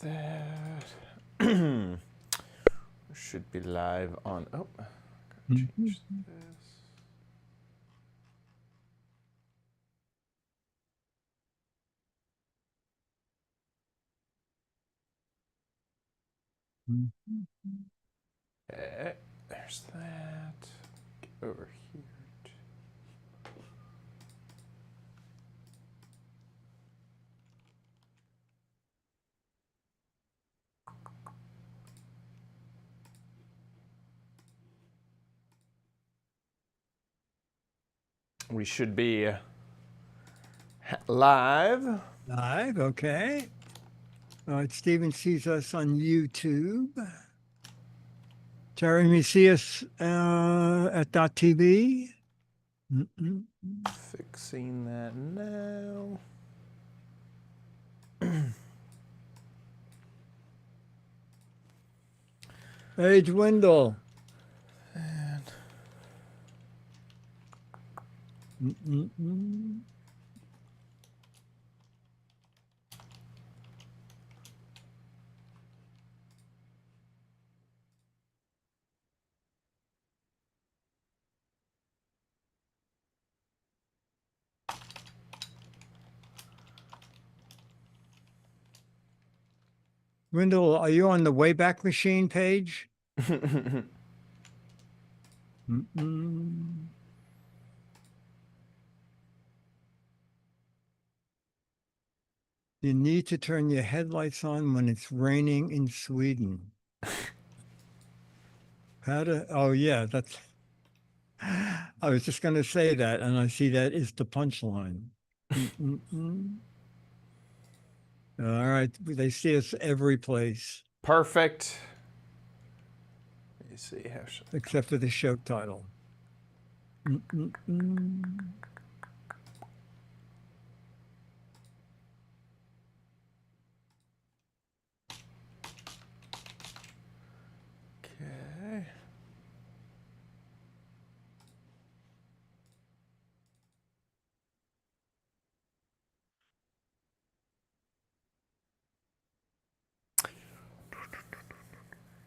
That should be live on. Oh, gotta change this. Okay, there's that. Get over here. We should be live. Live, okay. All right, Stephen sees us on YouTube. Jeremy, see us at .tv. Fixing that now. Hey, Dwindle. Dwindle, are you on the Wayback Machine page? You need to turn your headlights on when it's raining in Sweden. Oh yeah, that's, I was just going to say that, and I see that is the punchline. All right, they see us every place. Perfect. Let me see. Except for the show title. Okay.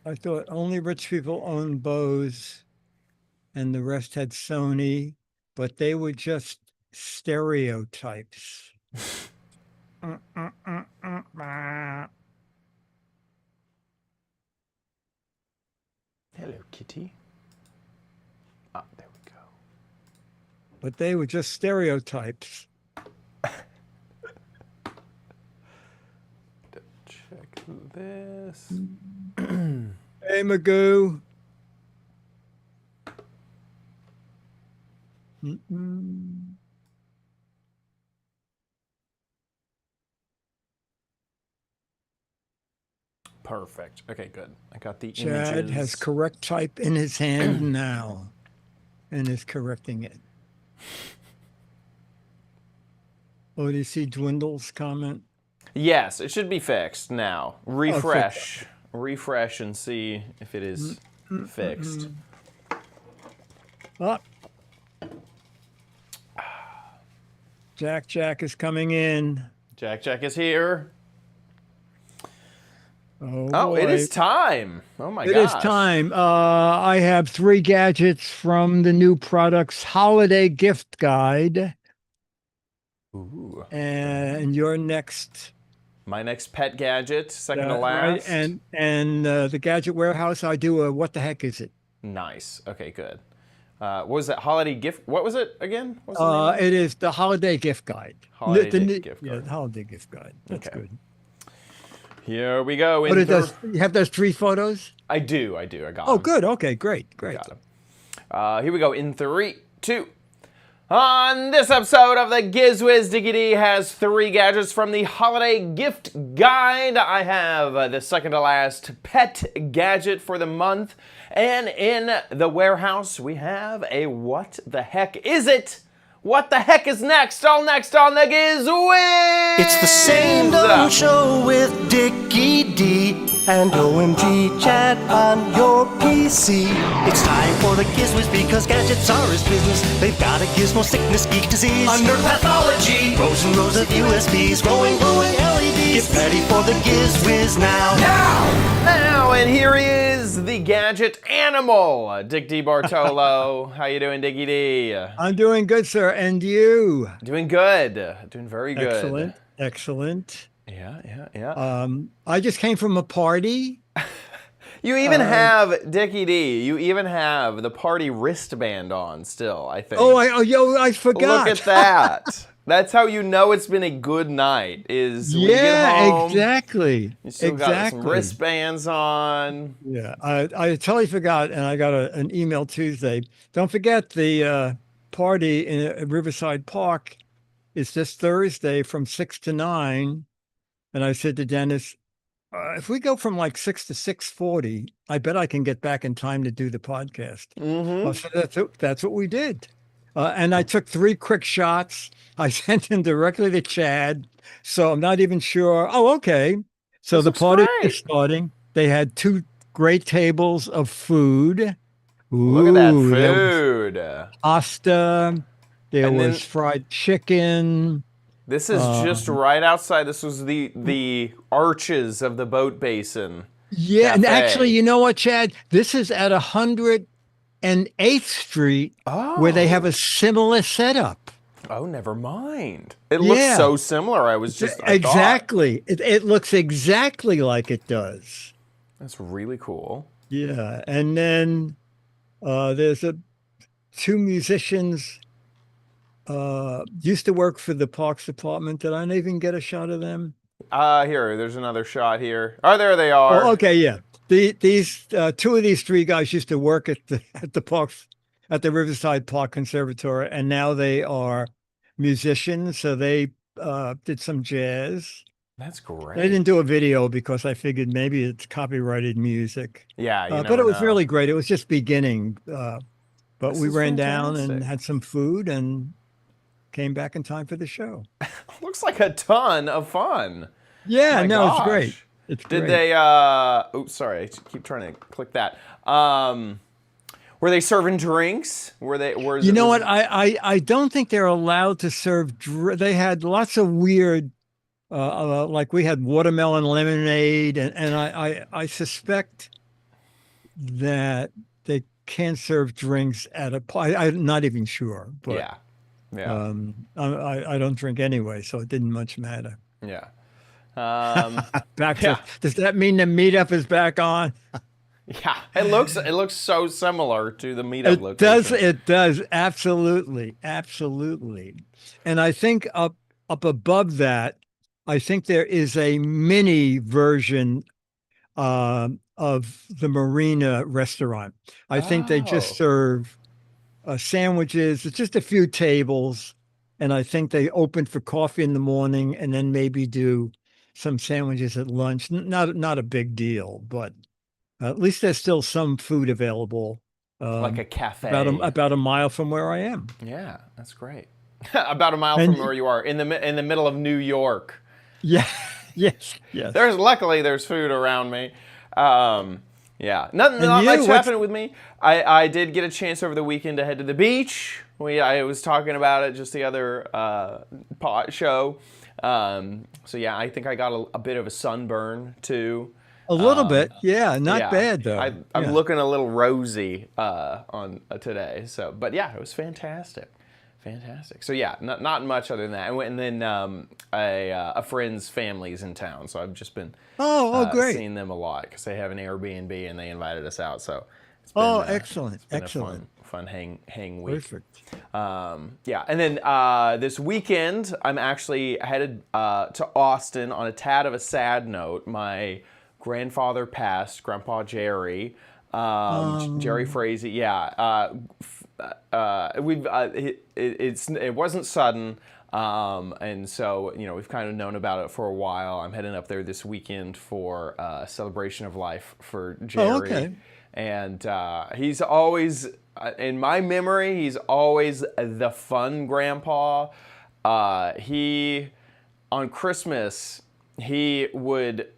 I thought only rich people owned Bose and the rest had Sony, but they were just stereotypes. Hello, kitty. Ah, there we go. But they were just stereotypes. Check this. Hey, Magoo. Perfect. Okay, good. I got the Chad images. has correct type in his hand now and is correcting it. Oh, do you see Dwindle's comment? Yes, it should be fixed now. Refresh. Refresh and see if it is fixed. Oh. Jack is coming in. Jack is here. Oh, it is time. Oh my gosh. It is time. I have 3 gadgets from the new products holiday gift guide. Ooh. And your next. My next pet gadget, second to last. Right. And the gadget warehouse, I do a what the heck is it? Nice. Okay, good. What was that holiday gift? What was it again? It is the holiday gift guide. Holiday gift guide. Yeah, the holiday gift guide. That's good. Here we go. What it does? You have those 3 photos? I do. I got them. Oh, good. Okay, great. Got them. Here we go. In 3, 2. On this episode of the Giz Wiz Diggity has 3 gadgets from the holiday gift guide. I have the second to last pet gadget for the month. And in the warehouse, we have a what the heck is it? What the heck is next? All next on the Giz Wiz! It's the same dumb show with Dickie D. and OMG chat on your PC. It's time for the Giz Wiz because gadgets are his business. They've got a gizmo sickness, geek disease, under pathology, rows and rows of USBs, glowing LEDs. Get ready for the Giz Wiz now. Now, and here he is, the gadget animal, Dick D. Bartolo. How you doing, Dickie D? I'm doing good, sir. And you? Doing good. Doing very good. Excellent. Excellent. Yeah. I just came from a party. You even have, Dickie D, you even have the party wristband on still, I think. I forgot. Look at that. That's how you know it's been a good night, is when you get home. Exactly. You still got some wristbands on. Yeah, I totally forgot, and I got an email Tuesday. Don't forget the party in Riverside Park is this Thursday from 6 to 9. And I said to Dennis, if we go from like 6 to 6:40, I bet I can get back in time to do the podcast. So that's what we did. And I took 3 quick shots. I sent them directly to Chad. So I'm not even sure. Oh, okay. So the party is starting. They had 2 great tables of food. Look at that food. Pasta. There was fried chicken. This is just right outside. This was the arches of the boat basin. Yeah, cafe. And actually, you know what, Chad? This is at 108th Street, where they have a similar setup. Oh, never mind. It looks so similar. I Exactly. It looks exactly like it does. That's really cool. Yeah, and then there's 2 musicians. Used to work for the Parks Department. Did I not even get a shot of them? There's another shot here. Oh, there they are. Oh, okay, yeah. These 2 of these 3 guys used to work at the parks, at the Riverside Park Conservatory, and now they are musicians. So they did some jazz. That's great. They didn't do a video because I figured maybe it's copyrighted music. Yeah, but it was really great. It was just beginning. But we ran down and had some food and came back in time for the show. Looks like a ton of fun. Yeah, it's great. It's great. Did they, oops, sorry, I keep trying to click that. Were they serving drinks? You know what? I don't think they're allowed to serve They had lots of weird, like we had watermelon lemonade, and I suspect that they can't serve drinks at a party. I'm not even sure. But, yeah. I don't drink anyway, so it didn't much matter. Yeah. Does that mean the meetup is back on? Yeah, it looks so similar to the meetup location. It does, absolutely. And I think up above that, I think there is a mini version of the Marina restaurant. I think they just serve sandwiches. It's just a few tables, and I think they open for coffee in the morning and then maybe do some sandwiches at lunch. Not a big deal, but at least there's still some food available. Like a cafe. About a mile from where I am. Yeah, that's great. About a mile from where you are, in the middle of New York. Yeah. Yes. Luckily there's food around me. Yeah, not much happened with me. I did get a chance over the weekend to head to the beach. I was talking about it just the other show. So yeah, I think I got a bit of a sunburn too. A little bit, yeah, not bad though. I'm looking a little rosy on today. So, but yeah, it was fantastic. So yeah, not much other than that. And then a friend's family's in town, so I've just been great, seeing them a lot because they have an Airbnb and they invited us out. So it's been, excellent. A fun hang week. Perfect. Yeah, and then this weekend I'm actually headed to Austin on a tad of a sad note. My grandfather passed, Grandpa Jerry. Jerry Frazee, yeah. It wasn't sudden, and so we've kind of known about it for a while. I'm heading up there this weekend for celebration of life for Jerry. Oh, okay. And he's always, in my memory, he's always the fun grandpa. He on Christmas he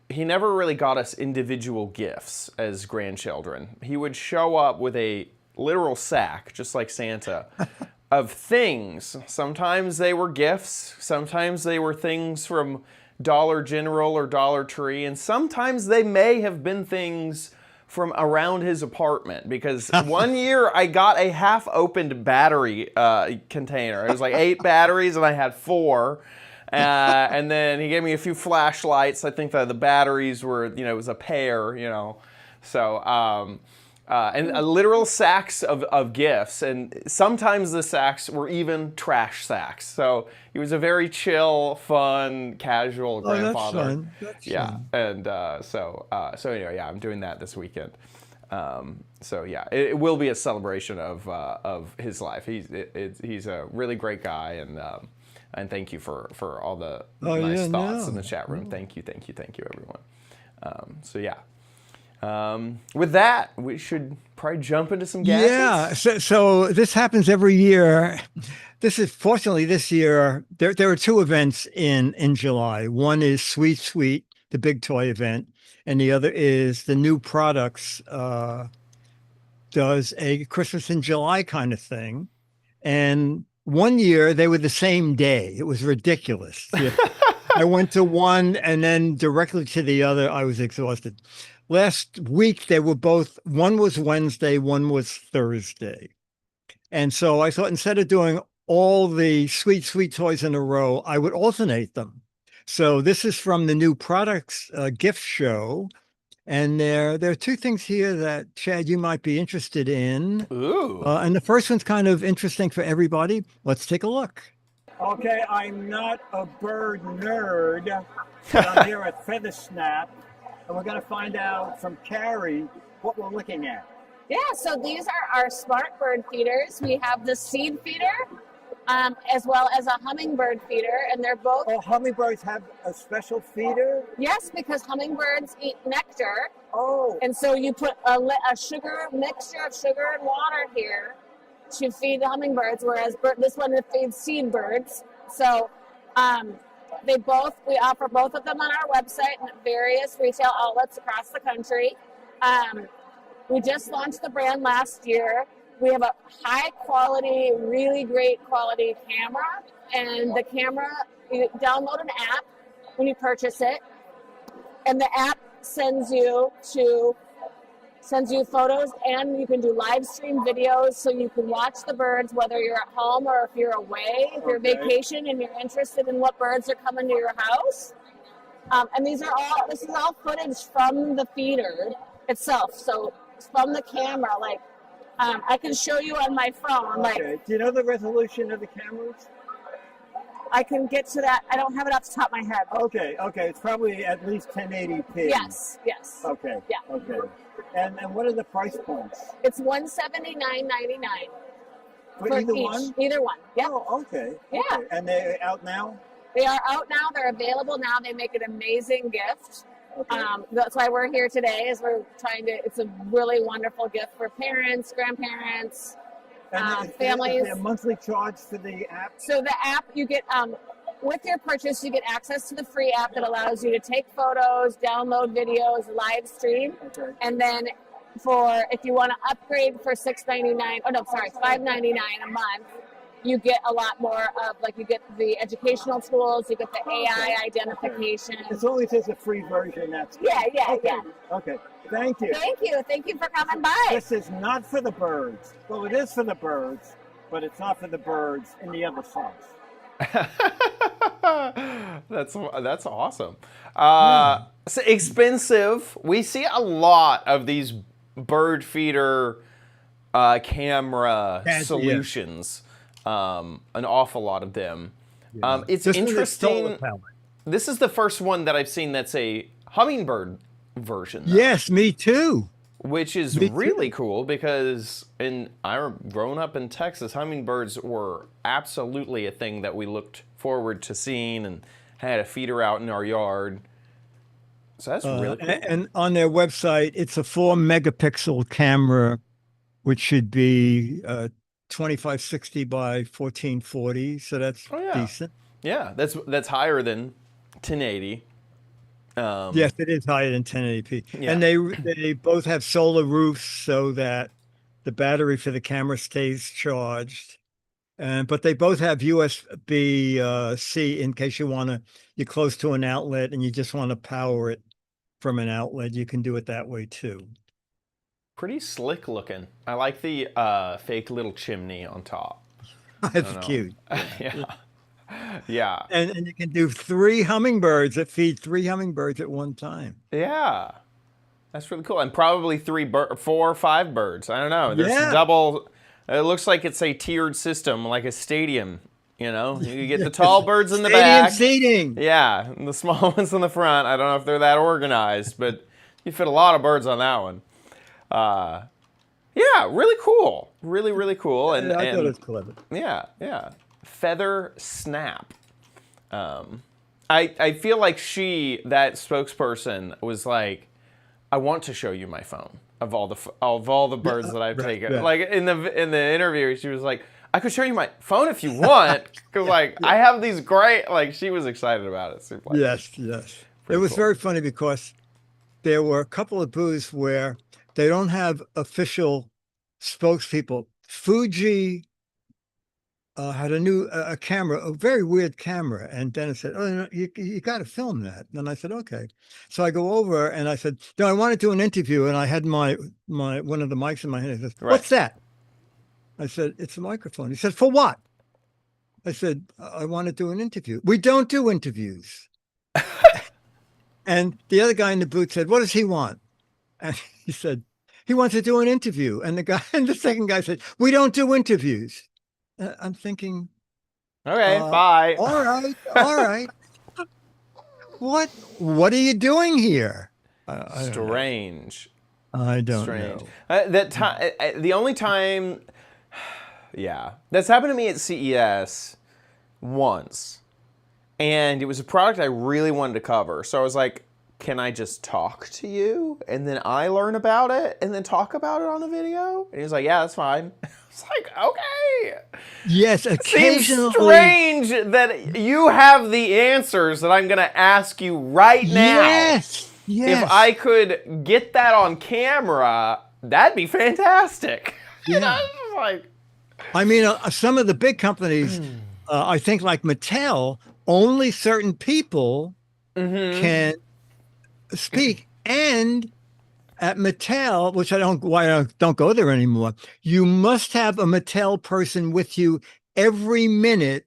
never really got us individual gifts as grandchildren. He would show up with a literal sack, just like Santa, of things. Sometimes they were gifts, sometimes they were things from Dollar General or Dollar Tree, and sometimes they may have been things from around his apartment, because one year I got a half-opened battery container. It was like 8 batteries and I had 4. And then he gave me a few flashlights. I think that the batteries were, it was a pair, So, and literal sacks of gifts. And sometimes the sacks were even trash sacks. So he was a very chill, fun, casual grandfather. That's fun. That's fun. And so anyway, yeah, I'm doing that this weekend. So yeah, it will be a celebration of his life. He's a really great guy, and thank you for all the nice thoughts in the chat room. Thank you, everyone. So yeah, with that, we should probably jump into some gadgets. Yeah. So this happens every year. Fortunately this year there are 2 events in July. One is Sweet Sweet, the big toy event, and the other is the New Products does a Christmas in July kind of thing. And one year they were the same day. It was ridiculous. I went to one and then directly to the other. I was exhausted. Last week they were both, one was Wednesday, one was Thursday. And so I thought, instead of doing all the sweet toys in a row, I would alternate them. So this is from the New Products gift show. And there are 2 things here that, Chad, you might be interested in. Ooh. And the first one's kind of interesting for everybody. Let's take a look. Okay, I'm not a bird nerd, but I'm here at Feather Snap, and we're going to find out from Carrie what we're looking at. Yeah, so these are our smart bird feeders. We have the seed feeder, as well as a hummingbird feeder, and they're both... Oh, hummingbirds have a special feeder? Yes, because hummingbirds eat nectar. Oh. And so you put a mixture of sugar and water here to feed the hummingbirds, whereas this one feeds seed birds. So we offer both of them on our website and at various retail outlets across the country. We just launched the brand last year. We have a high quality, really great quality camera, and the camera, you download an app when you purchase it, and the app sends you photos, and you can do live stream videos, so you can watch the birds whether you're at home or if you're away, if you're vacation and you're interested in what birds are coming to your house. And this is all footage from the feeder itself, so from the camera, I can show you on my phone. Okay. Do you know the resolution of the cameras? I can get to that. I don't have it off the top of my head. Okay. It's probably at least 1080p. Yes. Okay. Yeah. Okay. And what are the price points? It's $179.99 For either each. one? Either one. Yeah. Oh, okay. Yeah. Okay. And they're out now? They are out now. They're available now. They make an amazing gift. Okay. That's why we're here today. It's a really wonderful gift for parents, grandparents, families. Is there a monthly charge for the app? So the app, you get, with your purchase, you get access to the free app that allows you to take photos, download videos, live stream. Okay. And then if you want to upgrade for $5.99 a month, you get a lot more of, you get the educational tools, you get the AI identification. As long as there's a free version, that's good. Yeah. Okay. Thank you. Thank you for coming by. This is not for the birds. Well, it is for the birds, but it's not for the birds in the other sense. That's awesome. So expensive. We see a lot of these bird feeder camera solutions. An awful lot of them. Yeah. It's interesting. This is the first one that I've seen that's a hummingbird version. Yes, me too. Which is really cool, because growing up in Texas, hummingbirds were absolutely a thing that we looked forward to seeing and had a feeder out in our yard. So that's really cool. And on their website, it's a 4-megapixel camera, which should be 2560 by 1440. So that's decent. Yeah, that's higher than 1080. Yes, it is higher than 1080p. Yeah. And they both have solar roofs so that the battery for the camera stays charged. But they both have USB-C in case you're close to an outlet and you just want to power it from an outlet. You can do it that way too. Pretty slick looking. I like the fake little chimney on top. That's cute. Yeah. Yeah. And you can do 3 hummingbirds that feed 3 hummingbirds at one time. Yeah. That's really cool. And probably 4 or 5 birds. I don't know. There's Yeah. double. It looks like it's a tiered system, like a stadium. You know, you get the tall birds in the back. Seating. Yeah, and the small ones in the front. I don't know if they're that organized, but you fit a lot of birds on that one. Yeah, really cool. Really, really cool. And I thought it was clever. Yeah, yeah. Feather Snap. I feel like that spokesperson, was like, I want to show you my phone of all the birds that I've taken. right. Like in the interview, she was like, I could show you my phone if you want, because like I have these great. Like she was excited about it. Super, like, Yes. It was very funny because there were a couple of booths where they don't have official spokespeople. Fuji had a new camera, a very weird camera, and Dennis said, "Oh, no, you got to film that." And I said, "Okay." So I go over and I said, "No, I want to do an interview," and I had my one of the mics in my hand. He says, Right. "What's that?" I said, "It's a microphone." He said, "For what?" I said, "I want to do an interview." "We don't do interviews." And the other guy in the booth said, "What does he want?" And he said, "He wants to do an interview." And the second guy said, "We don't do interviews." I'm thinking, Okay, bye. All right. What are you doing here? Strange. I don't Strange. know. That time, the only time, yeah, that's happened to me at CES once, and it was a product I really wanted to cover. So I was like, "Can I just talk to you, and then I learn about it, and then talk about it on a video?" And he was like, "Yeah, that's fine." I was like, "Okay." Yes, Seems occasionally. strange that you have the answers that I'm going to ask you right now. Yes. If I could get that on camera, that'd be fantastic. You know, it's just like, I mean, some of the big companies, I think like Mattel, only certain people can speak. And at Mattel, which I don't go there anymore, you must have a Mattel person with you every minute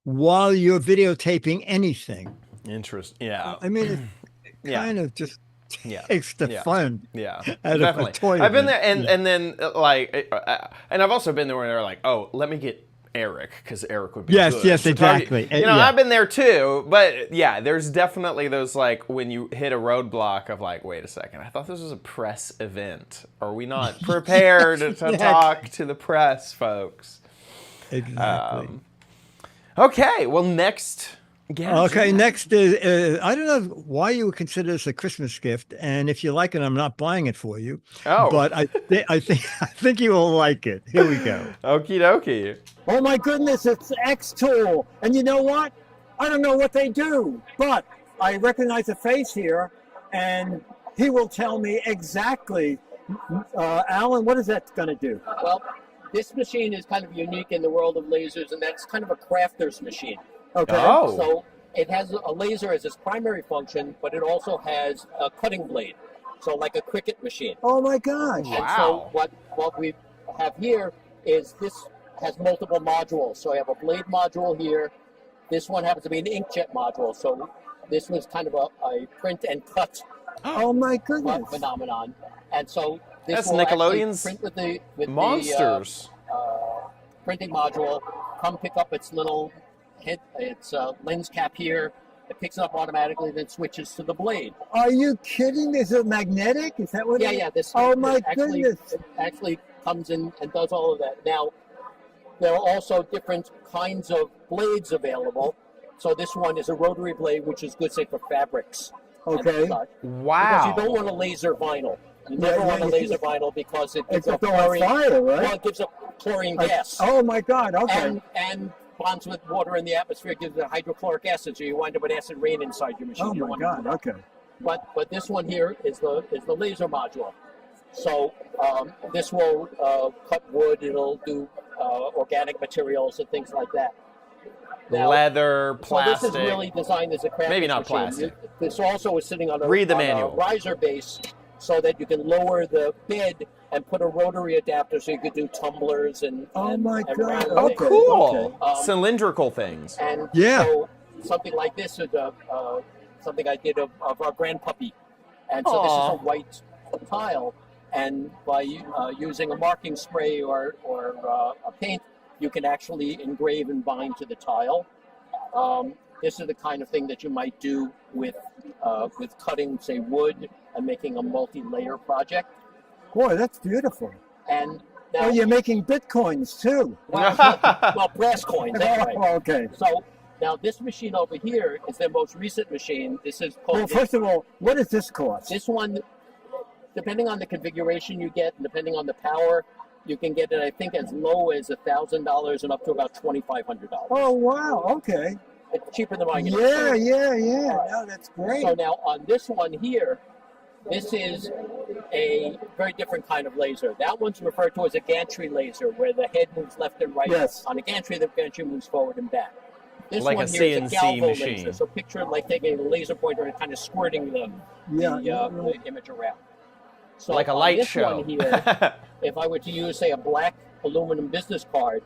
while you're videotaping anything. Interesting. Yeah. I mean, it kind of just takes the fun. Yeah, out definitely. of a toy I've been event. there, and then like, and I've also been there where they're like, "Oh, let me get Eric, because Eric would be Yes, good." yes, So exactly. You know, I've been there too, but yeah, there's definitely those like when you hit a roadblock of like, wait a second, I thought this was a press event. Are we not prepared to talk to the press, folks? Exactly. Okay, well, next. Okay, next is I don't know why you would consider this a Christmas gift, and if you like it, I'm not buying it for you. Oh, but I think you will like it. Here we go. Okie dokie. Oh my goodness, it's XTool. And you know what? I don't know what they do, but I recognize a face here, and he will tell me exactly. Alan, what is that going to do? Well, this machine is kind of unique in the world of lasers, and that's kind of a crafter's machine. Okay. Oh. So it has a laser as its primary function, but it also has a cutting blade. So like a Cricut machine. Oh my gosh. Wow. And so what we have here is this has multiple modules. So I have a blade module here. This one happens to be an inkjet module. So this was kind of a print and cut Oh my goodness. phenomenon. And so this That's will actually Nickelodeon's print with the Monsters. printing module, come pick up its little its lens cap here. It picks it up automatically, then switches to the blade. Are you kidding? Is it magnetic? Is that what it is? Yeah. This Oh my goodness. It actually comes in and does all of that. Now, there are also different kinds of blades available. So this one is a rotary blade, which is good, say, for fabrics. Okay. And such. Because Wow. you don't want a laser vinyl. You never want a laser vinyl because it gives It's up on chlorine. fire, right? Well, it gives up chlorine gas. Oh my God. Okay. And bonds with water in the atmosphere, gives it hydrochloric acid, so you wind up with acid rain inside your machine. Oh You my want God. Okay. But this one here is the laser module. So this will cut wood. It'll do organic materials and things like that. Now, Leather, plastic. So this is really designed as a crafting Maybe not machine. plastic. This also is sitting on a, Read the on manual. a riser base so that you can lower the bed and put a rotary adapter so you could do tumblers and Oh and, my and God. round Oh, things. cool. Okay. Cylindrical things. And Yeah. so something like this is something I did of our grandpuppy. And so this is Aw. a white tile. And by using a marking spray or a paint, you can actually engrave and bind to the tile. This is the kind of thing that you might do with cutting, say, wood and making a multi-layer project. Boy, that's beautiful. And now, Oh, you're making bitcoins too. well, brass coins. That's right. Oh, okay. So now this machine over here is their most recent machine. This is called. Well, first of all, what does this cost? This one, depending on the configuration you get, and depending on the power, you can get it, I think, as low as $1,000 and up to about $2,500. Oh, wow. Okay. It's cheaper than mine. Yeah. No, that's great. So now on this one here, this is a very different kind of laser. That one's referred to as a gantry laser, where the head moves left and right. Yes. On a gantry, the gantry moves forward and back. This Like one a here is CNC a galvo machine. laser. So picture it like taking a laser pointer and kind of squirting the image around. So Like a on light this show. one here, if I were to use, say, a black aluminum business card,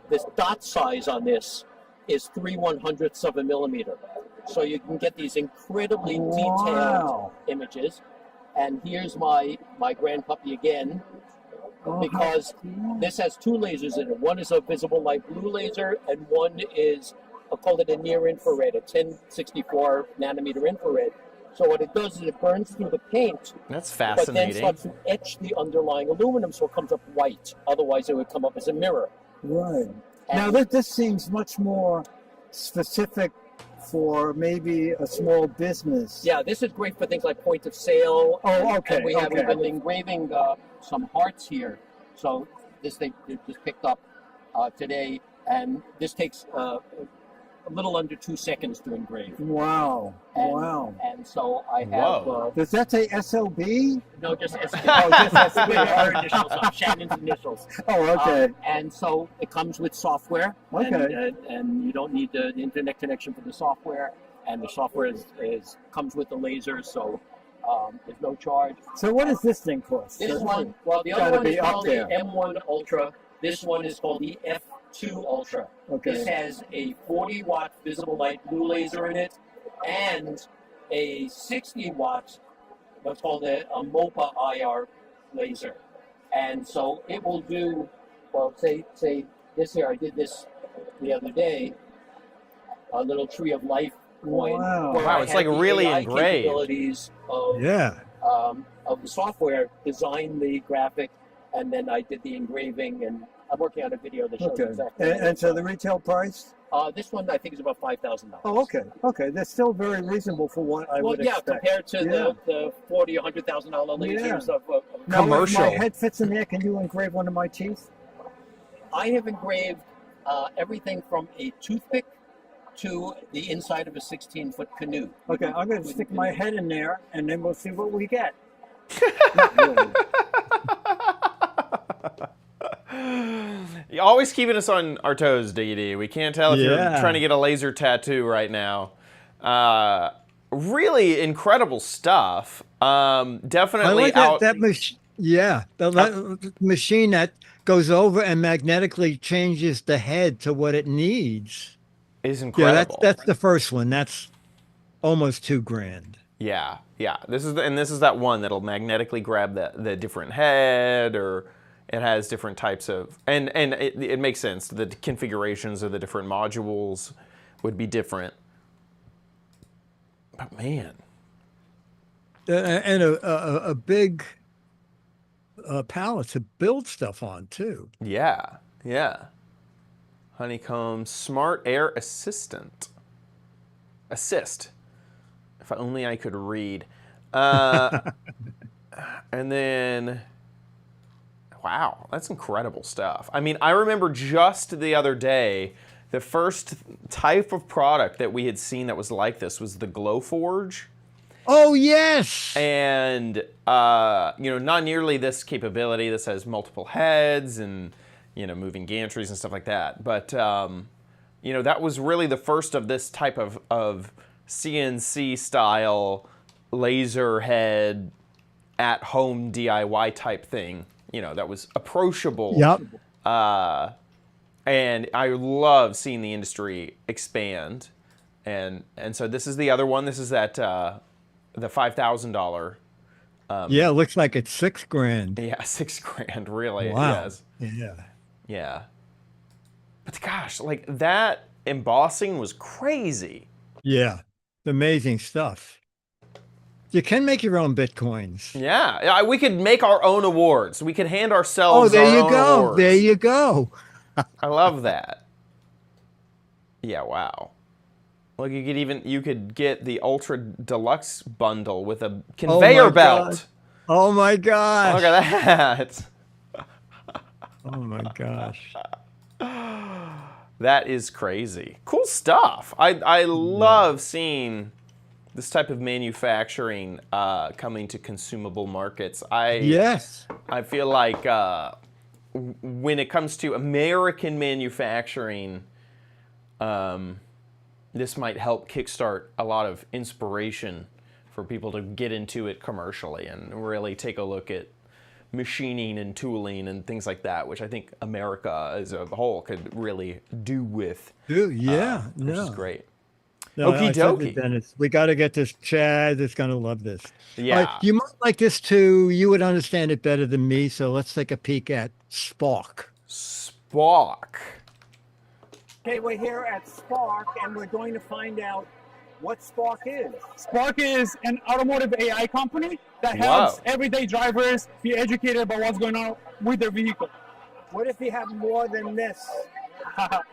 this dot size on this is 3/100ths of a millimeter. So you can get these incredibly detailed Wow. images. And here's my grandpuppy again, Oh, because this has two lasers in it. One is a visible light blue laser, and one is, I'll call it a near infrared, a 1064 nanometer infrared. So what it does is it burns through the paint, That's but then fascinating. starts to etch the underlying aluminum so it comes up white. Otherwise, it would come up as a mirror. right. Now, And- this seems much more specific for maybe a small business. Yeah, this is great for things like point of sale. Oh, okay, And we've okay. been engraving some hearts here. So this they just picked up today, and this takes a little under 2 seconds to engrave. Wow. And, Wow. And so I have Whoa. Does that say SOB? no, just SB, our initials, Shannon's initials. Oh, okay. And so it comes with software. Okay. And you don't need the internet connection for the software. And the software comes with the laser, so there's no charge. So what does this thing cost? This one, well, the Gotta other one be is up called the there. M1 Ultra. This one is called the F2 Ultra. This Okay. has a 40-watt visible light blue laser in it, and a 60-watt, what's called a MOPA IR laser. And so it will do, well, say this here, I did this the other day, a little tree of life coin. Wow. where Wow, I it's had like the really AI engraved. capabilities of Yeah. of the software, designed the graphic, and then I did the engraving, and I'm working on a video that shows Okay. exactly. And so the retail price? This one I think is about $5,000. Oh, okay. Okay. That's still very reasonable for what I Well, would yeah, expect. compared to Yeah. the $40,000 or $100,000 lasers Yeah. of Now, if Commercial. my head fits in there, can you engrave one of my teeth? I have engraved everything from a toothpick to the inside of a 16-foot canoe. Okay, I'm going to stick my head in there, and then we'll see what we get. You're always keeping us on our toes, Diggity. We can't tell if you're Yeah. trying to get a laser tattoo right now. Really incredible stuff. I Definitely like out. that machine. Yeah, the machine that goes over and magnetically changes the head to what it needs. is Yeah, incredible. that's the first one. That's almost $2,000. Yeah. This is that one that'll magnetically grab the different head, or it has different types of, and it makes sense. The configurations of the different modules would be different. But man, And a big palette to build stuff on too. yeah. Honeycomb Smart Air Assist. If only I could read. And then, wow, that's incredible stuff. I mean, I remember just the other day, the first type of product that we had seen that was like this was the Glowforge. Oh, yes. And, you know, not nearly this capability. This has multiple heads and, you know, moving gantries and stuff like that. But, you know, that was really the first of this type of CNC style laser head at home DIY type thing, you know, that was approachable. Yep. And I love seeing the industry expand. And so this is the other one. This is that the $5,000. Yeah, it looks like it's $6,000. Yeah, $6,000, really. Wow. It is. Yeah. Yeah. But gosh, like that embossing was crazy. Yeah. Amazing stuff. You can make your own Bitcoins. Yeah, we could make our own awards. We could hand Oh, ourselves there our you own go. awards. There you go. I love that. Yeah, wow. Like you could get the Ultra Deluxe bundle with a conveyor belt. Oh my gosh. Look at that. Oh my gosh. That is crazy. Cool stuff. I love seeing this type of manufacturing coming to consumable markets. Yes. I feel like when it comes to American manufacturing, this might help kickstart a lot of inspiration for people to get into it commercially and really take a look at machining and tooling and things like that, which I think America as a whole could really do with. Yeah. Which is great. No, Okie I said to dokie. Dennis, we got to get this. Chad is going to love this. Yeah. You might like this too. You would understand it better than me. So let's take a peek at Spark. Spark. Okay, we're here at Spark, and we're going to find out what Spark is. Spark is an automotive AI company that Wow. helps everyday drivers be educated about what's going on with their vehicle. What if you have more than this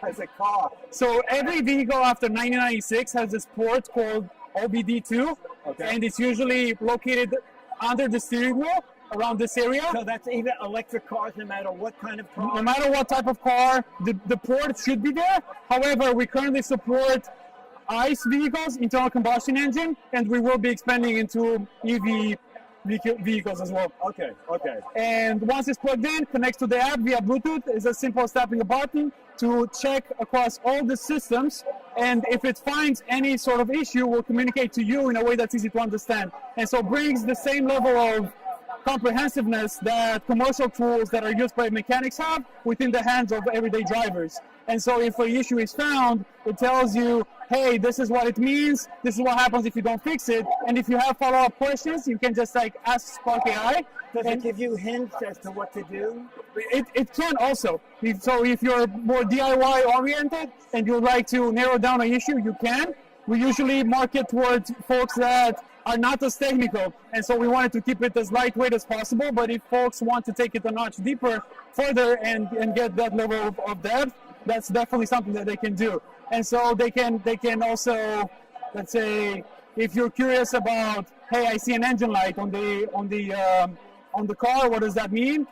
as a car? So every vehicle after 1996 has this port called OBD2, Okay. and it's usually located under the steering wheel around this area. So that's even electric cars, no matter what kind of car. No matter what type of car, the port should be there. However, we currently support ICE vehicles, internal combustion engine, and we will be expanding into EV vehicles as well. Okay. And once it's plugged in, connects to the app via Bluetooth. It's as simple as tapping a button to check across all the systems. And if it finds any sort of issue, we'll communicate to you in a way that's easy to understand. And so brings the same level of comprehensiveness that commercial tools that are used by mechanics have within the hands of everyday drivers. And so if an issue is found, it tells you, hey, this is what it means, this is what happens if you don't fix it. And if you have follow-up questions, you can just like ask Spark AI. Does it give you hints as to what to do? It can also. So if you're more DIY oriented and you'd like to narrow down an issue, you can. We usually market towards folks that are not as technical, and so we wanted to keep it as lightweight as possible. But if folks want to take it a notch deeper, further, and get that level of depth, that's definitely something that they can do. And so they can also, let's say, if you're curious about, hey, I see an engine light on the car, what does that mean?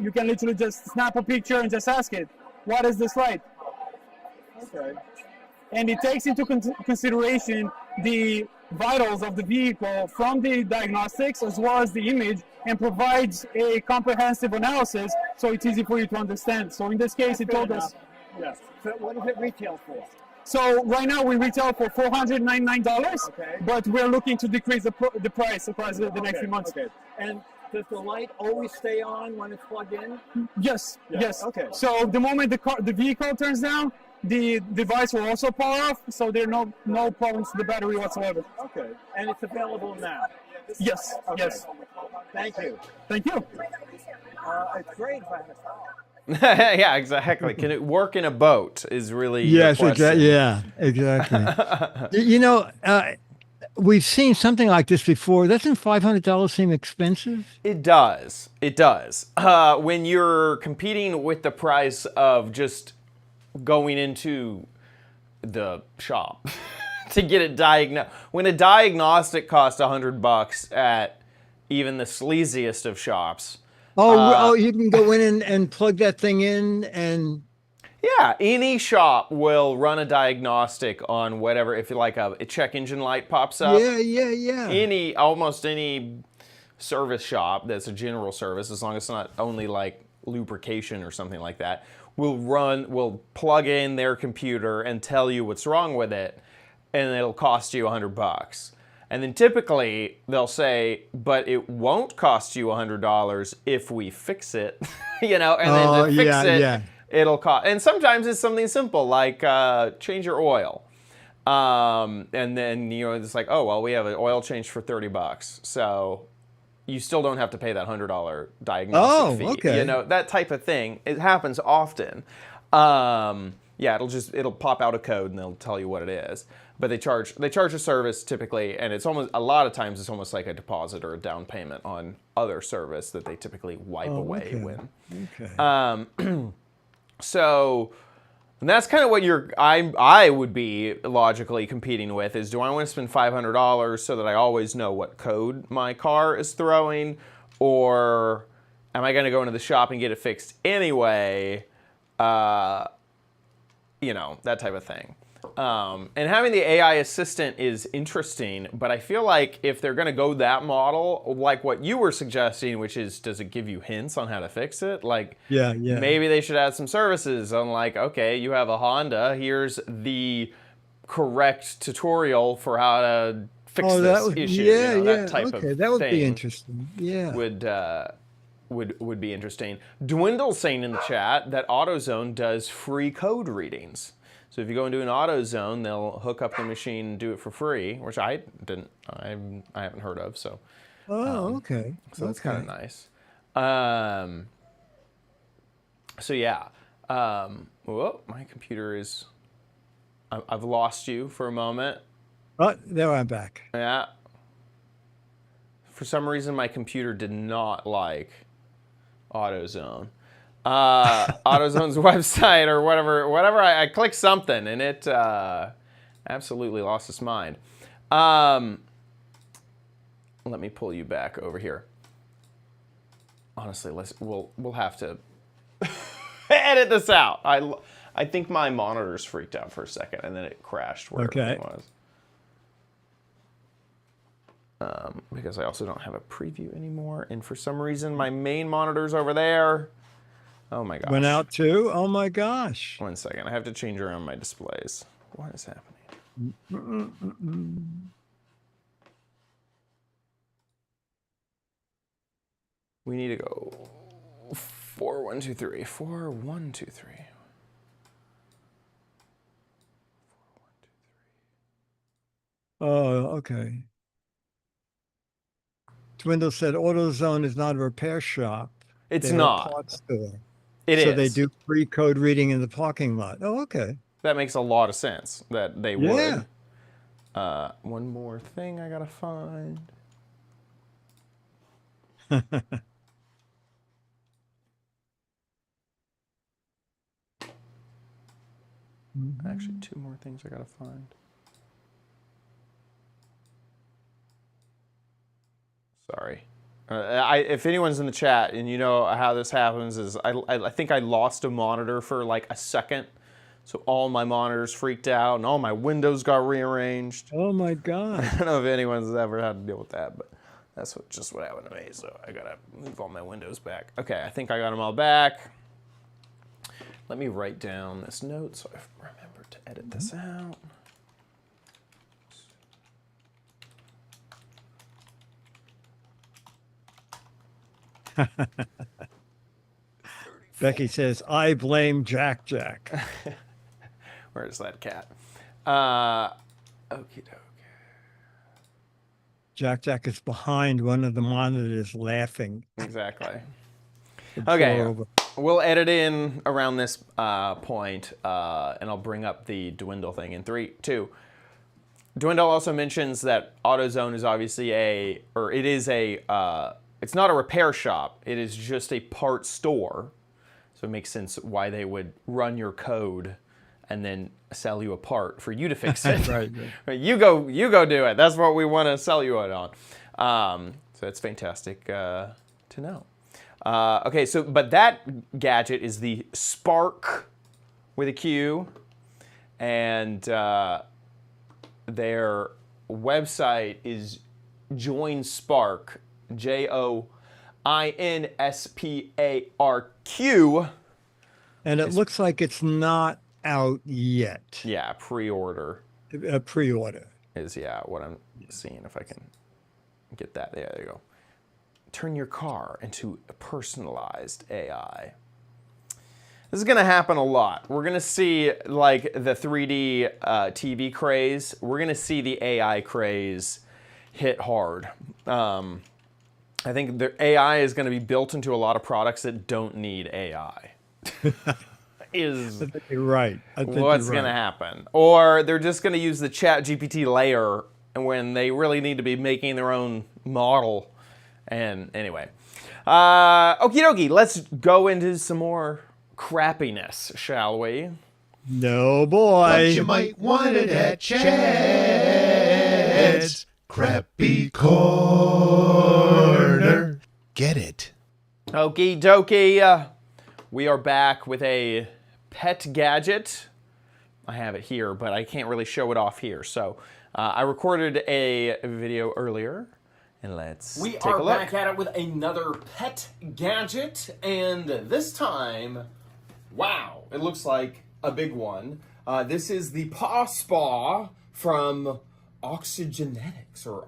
You can literally just snap a picture and just ask it, what is this light? Okay. And it takes into consideration the vitals of the vehicle from the diagnostics as well as the image, and provides a comprehensive analysis so it's easy for you to understand. So in this case, it told us. Yes. So what does it retail for? So right now we retail for $499, Okay. but we're looking to decrease the price across the next few months. Okay. And does the light always stay on when it's plugged in? Yes, Yeah, yes. okay. So the moment the vehicle turns down, the device will also power off, so there are no problems with the battery whatsoever. Okay. And it's available now? Yes, Okay. yes. Thank you. Thank you. It's great if I have a car. Yeah, exactly. Can it work in a boat is really Yes, the question. exactly. Yeah, exactly. You know, we've seen something like this before. Doesn't $500 seem expensive? It does. It does. When you're competing with the price of just going into the shop to get it diagnosed. When a diagnostic costs $100 at even the sleaziest of shops. Oh, you can go in and plug that thing in and Yeah, any shop will run a diagnostic on whatever. If like a check engine light pops up, almost any service shop that's a general service, as long as it's not only like lubrication or something like that, will plug in their computer and tell you what's wrong with it, and it'll cost you $100. And then typically they'll say, but it won't cost you $100 if we fix it, you know, and then to fix it, it'll cost. And sometimes it's something simple like change your oil. And then, you know, it's like, oh, well, we have an oil change for $30. So you still don't have to pay that $100 diagnostic fee. Okay. You know, that type of thing. It happens often. Yeah, it'll pop out a code and they'll tell you what it is. But they charge a service typically, and it's almost, a lot of times it's almost like a deposit or a down payment on other service that they typically wipe away when. Okay. So and that's kind of what I would be logically competing with is, do I want to spend $500 so that I always know what code my car is throwing, or am I going to go into the shop and get it fixed anyway? You know, that type of thing. And having the AI assistant is interesting, but I feel like if they're going to go that model, like what you were suggesting, which is, does it give you hints on how to fix it? Like, maybe they should add some services on, like, okay, you have a Honda, here's the correct tutorial for how to fix this issue. You know, that type of thing. That would be interesting. Yeah. Would be interesting. Dwindle's saying in the chat that AutoZone does free code readings. So if you go into an AutoZone, they'll hook up the machine and do it for free, which I haven't heard of. So. Okay. So that's kind of nice. So yeah. Whoa, my computer is. I've lost you for a moment. Oh, there I'm back. Yeah. For some reason, my computer did not like AutoZone. AutoZone's website or whatever. I clicked something and it absolutely lost its mind. Let me pull you back over here. Honestly, we'll have to edit this out. I think my monitor's freaked out for a second and then it crashed where everything was. Because I also don't have a preview anymore, and for some reason my main monitor's over there. Oh my gosh. Went out too? Oh my gosh. 1 second. I have to change around my displays. What is happening? We need to go 4, 1, 2, 3. 4, 1, 2, 3. 4, 1, 2, 3. Oh, okay. Dwindle said AutoZone is not a repair shop. It's They're not. A parts store. It is. So they do free code reading in the parking lot. Oh, okay. That makes a lot of sense that they would. One more thing I gotta find. Actually, 2 more things I gotta find. Sorry. If anyone's in the chat and you know how this happens, is I think I lost a monitor for like a second. So all my monitors freaked out and all my windows got rearranged. Oh my God. I don't know if anyone's ever had to deal with that, but that's just what happened to me. So I gotta move all my windows back. Okay, I think I got them all back. Let me write down this note so I remember to edit this out. Becky says, I blame Jack. Where's that cat? Okie doke. Jack is behind one of the monitors laughing. Exactly. Okay, we'll edit in around this point, and I'll bring up the Dwindle thing in 3, 2. Dwindle also mentions that AutoZone is obviously it's not a repair shop. It is just a part store. So it makes sense why they would run your code and then sell you a part for you to fix it. Right. You go do it. That's what we want to sell you it on. So it's fantastic to know. Okay, but that gadget is the Spark with a Q, and their website is JoinSpark, JoinSparq. And it looks like it's not out yet. Yeah, pre-order. A pre-order. Is, yeah, what I'm seeing, if I can get that. There you go. Turn your car into a personalized AI. This is going to happen a lot. We're going to see, like, the 3D TV craze. We're going to see the AI craze hit hard. I think the AI is going to be built into a lot of products that don't need AI. Is I think you're right. I think what's you're going to right. happen. Or they're just going to use the chat GPT layer when they really need to be making their own model. And anyway. Okie dokie, let's go into some more crappiness, shall we? No, boy. What you might want it at Chad's Crappy Corner. Get it? Okie dokie. We are back with a pet gadget. I have it here, but I can't really show it off here. So I recorded a video earlier, and let's take a look. Back at it with another pet gadget, and this time, wow, it looks like a big one. This is the Paw Spa from Oxygenetics, or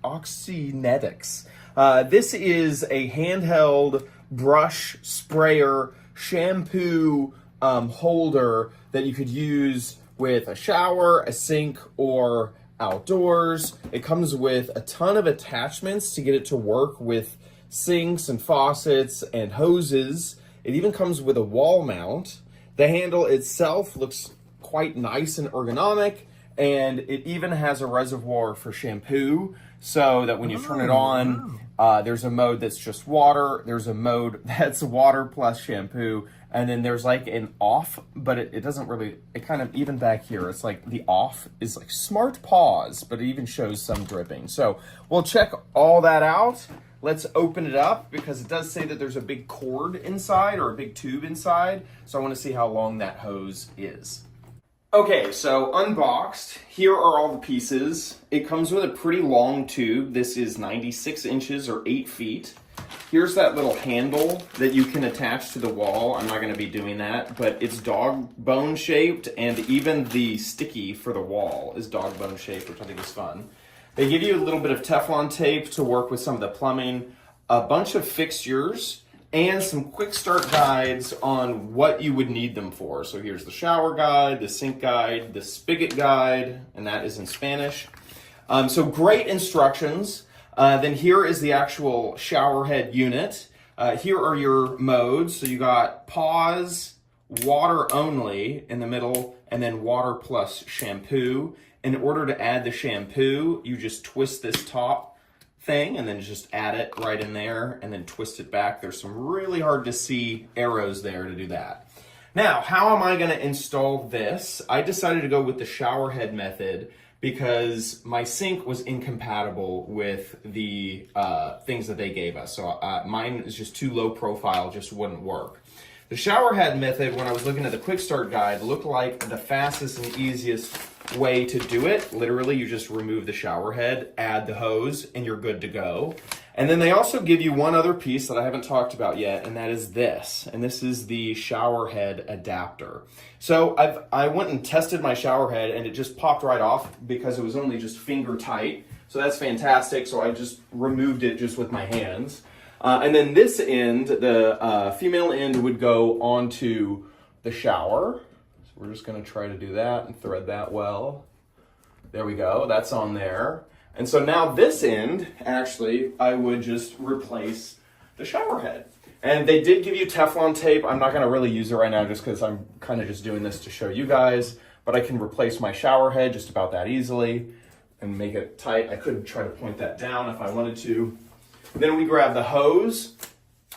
Oxynetics. This is a handheld brush sprayer shampoo holder that you could use with a shower, a sink, or outdoors. It comes with a ton of attachments to get it to work with sinks and faucets and hoses. It even comes with a wall mount. The handle itself looks quite nice and ergonomic, and it even has a reservoir for shampoo, so that when you turn it on, there's a mode that's just water, there's a mode that's water plus shampoo, and then there's like an off, but it doesn't really, it kind of, even back here, it's like the off is like smart pause, but it even shows some dripping. So we'll check all that out. Let's open it up, because it does say that there's a big cord inside, or a big tube inside, so I want to see how long that hose is. Okay, so unboxed, here are all the pieces. It comes with a pretty long tube. This is 96 inches or 8 feet. Here's that little handle that you can attach to the wall. I'm not going to be doing that, but it's dog bone shaped, and even the sticky for the wall is dog bone shaped, which I think is fun. They give you a little bit of Teflon tape to work with some of the plumbing, a bunch of fixtures, and some quick start guides on what you would need them for. So here's the shower guide, the sink guide, the spigot guide, and that is in Spanish. So great instructions. Then here is the actual shower head unit. Here are your modes. So you got pause, water only in the middle, and then water plus shampoo. In order to add the shampoo, you just twist this top thing and then just add it right in there and then twist it back. There's some really hard to see arrows there to do that. Now, how am I going to install this? I decided to go with the shower head method because my sink was incompatible with the things that they gave us. So mine is just too low profile, just wouldn't work. The shower head method, when I was looking at the quick start guide, looked like the fastest and easiest way to do it. Literally, you just remove the shower head, add the hose, and you're good to go. And then they also give you one other piece that I haven't talked about yet, and that is this. And this is the shower head adapter. So I went and tested my shower head, and it just popped right off because it was only just finger tight. So that's fantastic. So I just removed it just with my hands. And then this end, the female end, would go onto the shower. So we're just going to try to do that and thread that well. There we go. That's on there. And so now this end, actually, I would just replace the shower head. And they did give you Teflon tape. I'm not going to really use it right now just because I'm kind of just doing this to show you guys. But I can replace my shower head just about that easily and make it tight. I could try to point that down if I wanted to. Then we grab the hose.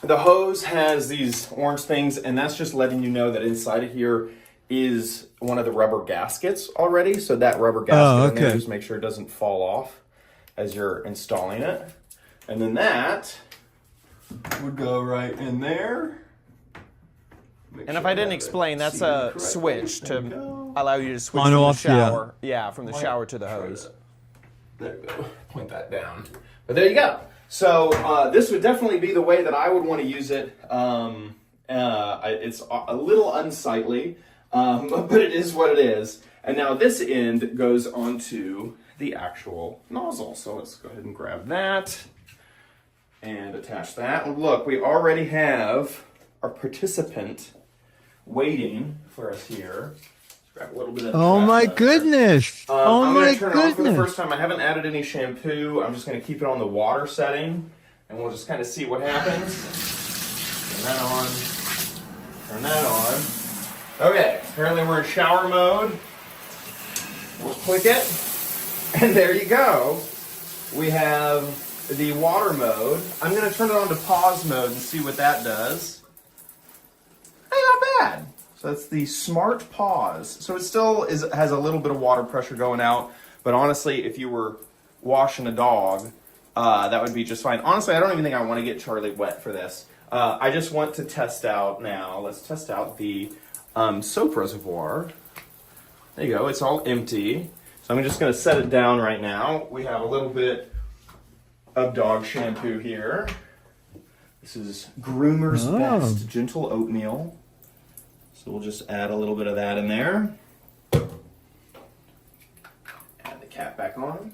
The hose has these orange things, and that's just letting you know that inside of here is one of the rubber gaskets already. So that rubber gasket in there, just make sure it doesn't fall off as you're installing it. And then that would go right in there. And if I didn't explain, that's a switch to allow you to switch On from off, the shower. Yeah, from the shower to the hose. There we go. Point that down. But there you go. So this would definitely be the way that I would want to use it. It's a little unsightly, but it is what it is. And now this end goes onto the actual nozzle. So let's go ahead and grab that and attach that. And look, we already have our participant waiting for us here. Let's grab a little bit of Oh trash my out there. goodness! Oh I'm my going to turn it on for the goodness! first time. I haven't added any shampoo. I'm just going to keep it on the water setting, and we'll just kind of see what happens. Turn that on. Turn that on. Okay, apparently we're in shower mode. We'll click it, and there you go. We have the water mode. I'm going to turn it on to pause mode and see what that does. Hey, not bad. So that's the smart pause. So it still has a little bit of water pressure going out, but honestly, if you were washing a dog, that would be just fine. Honestly, I don't even think I want to get Charlie wet for this. I just want to test out now. Let's test out the soap reservoir. There you go. It's all empty. So I'm just going to set it down right now. We have a little bit of dog shampoo here. This is Groomer's Best Gentle Oatmeal. So we'll just add a little bit of that in there. Add the cap back on.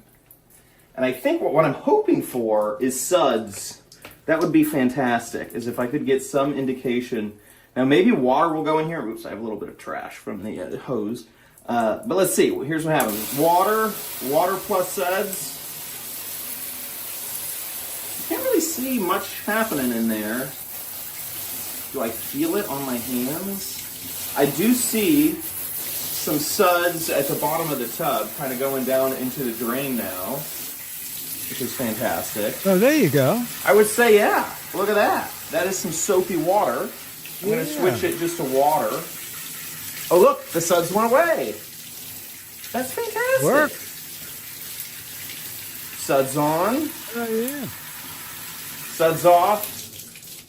And I think what I'm hoping for is suds. That would be fantastic, is if I could get some indication. Now maybe water will go in here. Oops, I have a little bit of trash from the hose. But let's see. Here's what happens. Water plus suds. Can't really see much happening in there. Do I feel it on my hands? I do see some suds at the bottom of the tub kind of going down into the drain now, which is fantastic. Oh, there you go. I would say, yeah. Look at that. That is some soapy water. I'm going to switch it just to water. Oh, look. The suds went away. That's fantastic. Work. Suds on. Oh, yeah. Suds off.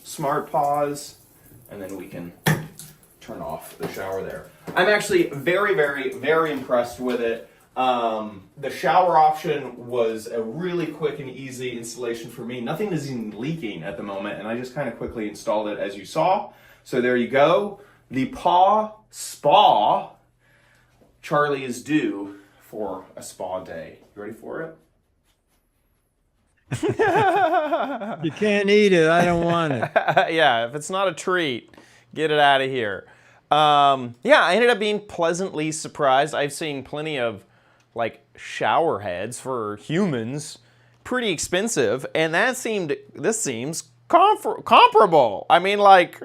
Smart pause. And then we can turn off the shower there. I'm actually very, very, very impressed with it. The shower option was a really quick and easy installation for me. Nothing is even leaking at the moment, and I just kind of quickly installed it as you saw. So there you go. The Paw Spa. Charlie is due for a spa day. You ready for it? You can't eat it. I don't want it. Yeah, if it's not a treat, get it out of here. Yeah, I ended up being pleasantly surprised. I've seen plenty of like shower heads for humans, pretty expensive, and this seems comparable. I mean, like,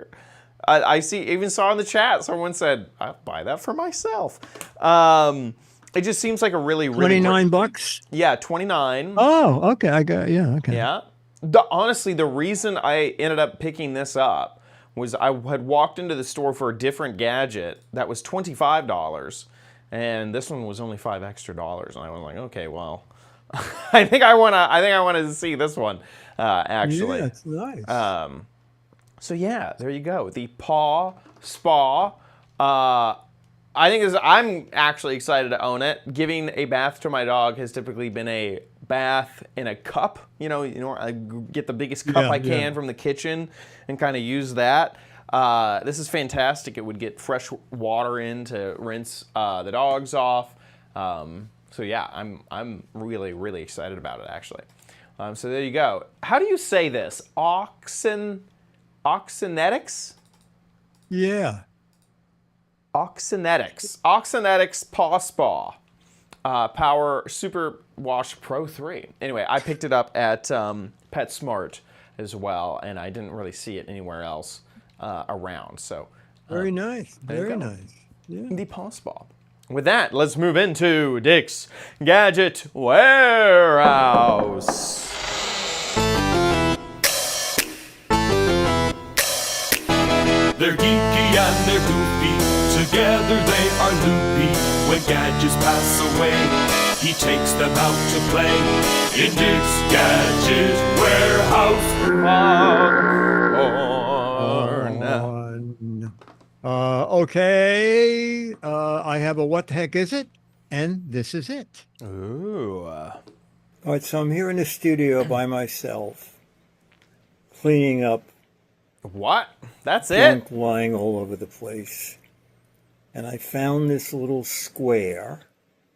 I even saw in the chat someone said, "I'll buy that for myself." It just seems like a really $29. Yeah, 29. Oh, okay. Okay. Yeah. Honestly, the reason I ended up picking this up was I had walked into the store for a different gadget that was $25, and this one was only $5 extra, and I was like, okay, well, I think I wanted to see this one actually. Yeah, it's nice. So yeah, there you go. The Paw Spa. I'm actually excited to own it. Giving a bath to my dog has typically been a bath in a cup. You know, I get the biggest cup I can from the kitchen and kind of use that. This is fantastic. It would get fresh water in to rinse the dogs off. So yeah, I'm really, really excited about it actually. So there you go. How do you say this? Oxynetics? Yeah. Oxynetics Paw Spa Power Super Wash Pro 3. Anyway, I picked it up at PetSmart as well, and I didn't really see it anywhere else around. So Very nice. Very go. nice. Yeah. The Paw Spa. With that, let's move into Dick's Gadget Warehouse. They're geeky and they're goofy, together they are loopy. When gadgets pass away, he takes them out to play. In Dick's Gadget Warehouse. Okay. I have a what the heck is it? And this is it. Ooh. All right, so I'm here in the studio by myself, cleaning up What? That's junk it? lying all over the place. And I found this little square.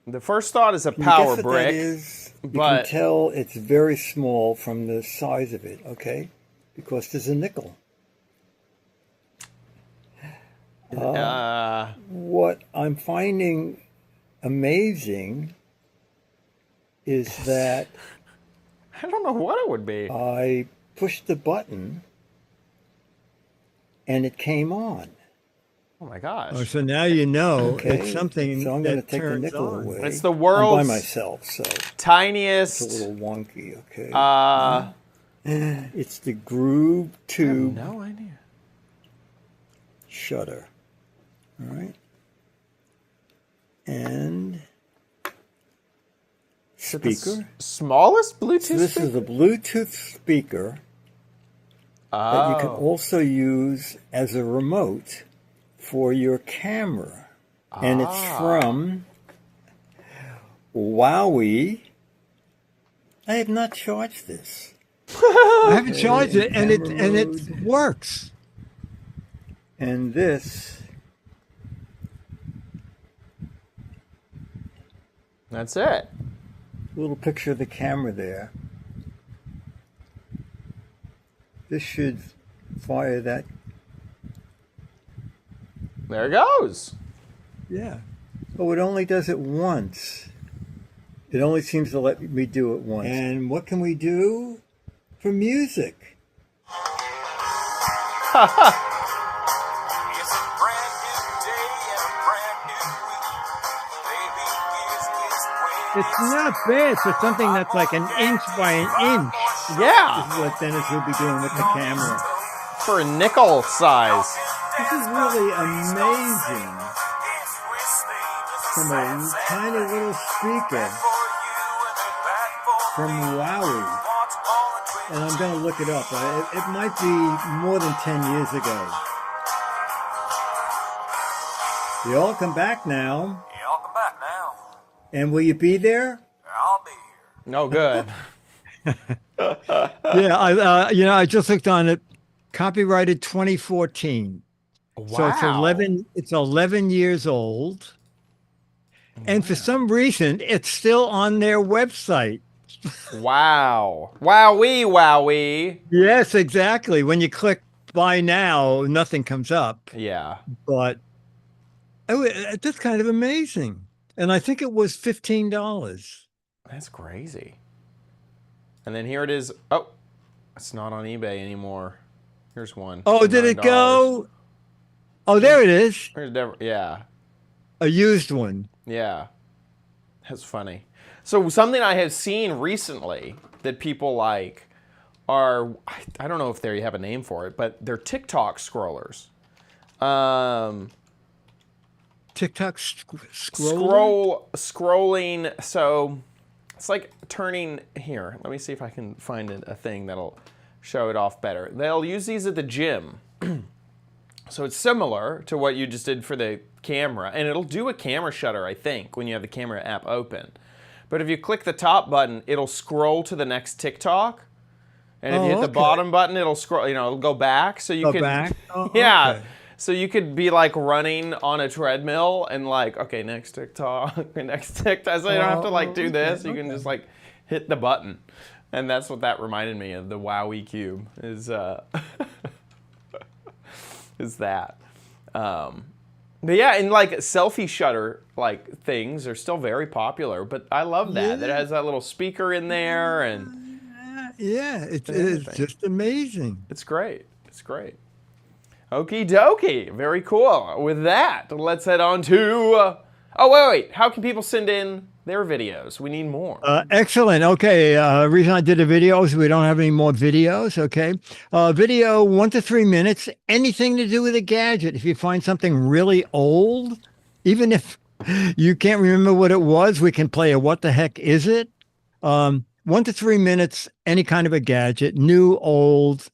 The first thought is a Can you power guess what brick. that is? You but- can tell it's very small from the size of it, okay? Because there's a nickel. What I'm finding amazing is that I don't know what it would be. I pushed the button and it came on. Oh my gosh. Oh, so now you know Okay, it's something so I'm going that to take the turns nickel on. away. It's the I'm world's by myself, so tiniest. it's a little wonky. Okay. It's the groove tube No idea. shutter. All right. And speaker. Smallest Bluetooth So this speaker? is a Bluetooth speaker that you can also use as a remote for your camera. And it's from Wowie. I have not charged this. I haven't charged it, and it works. And this, That's it. little picture of the camera there. This should fire that. There it goes. Yeah. Oh, it only does it once. It only seems to let me do it once. And what can we do for music? It's not bad for something that's like an inch by an inch. Yeah. This is what Dennis will be doing with the camera. For a nickel size. This is really amazing. From a tiny little speaker from Wowie. And I'm going to look it up. It might be more than 10 years ago. You all come back now. And will you be there? No good. Yeah, I just looked on it. Copyrighted 2014. Wow. So it's 11 years old. And for some reason, it's still on their website. Wow. Wowie. Yes, exactly. When you click buy now, nothing comes up. Yeah. But that's kind of amazing. And I think it was $15. That's crazy. And then here it is. Oh, it's not on eBay anymore. Here's one. Oh, did it $9. go? Oh, there it is. Yeah. A used one. Yeah. That's funny. So something I have seen recently that people like are, I don't know if they have a name for it, but they're TikTok scrollers. TikTok scrolling. So it's like turning here. Let me see if I can find a thing that'll show it off better. They'll use these at the gym. So it's similar to what you just did for the camera, and it'll do a camera shutter, I think, when you have the camera app open. But if you click the top button, it'll scroll to the next TikTok. And if you hit the bottom button, it'll scroll, it'll go back. So you could, back? Oh, yeah. okay. So you could be like running on a treadmill and like, okay, next TikTok, next TikTok. So you don't have to like do this. You can just like hit the button. And that's what that reminded me of, the Wowie Cube is that. But yeah, and like selfie shutter like things are still very popular, but I love that. It has that little speaker in there and yeah, it's just amazing. it's great. It's great. Okie dokie. Very cool. With that, let's head on to oh wait. How can people send in their videos? We need more. Excellent. Okay. Reason I did a video is we don't have any more videos. Okay. Video 1 to 3 minutes. Anything to do with a gadget. If you find something really old, even if you can't remember what it was, we can play a what the heck is it? 1 to 3 minutes. Any kind of a gadget, new, old,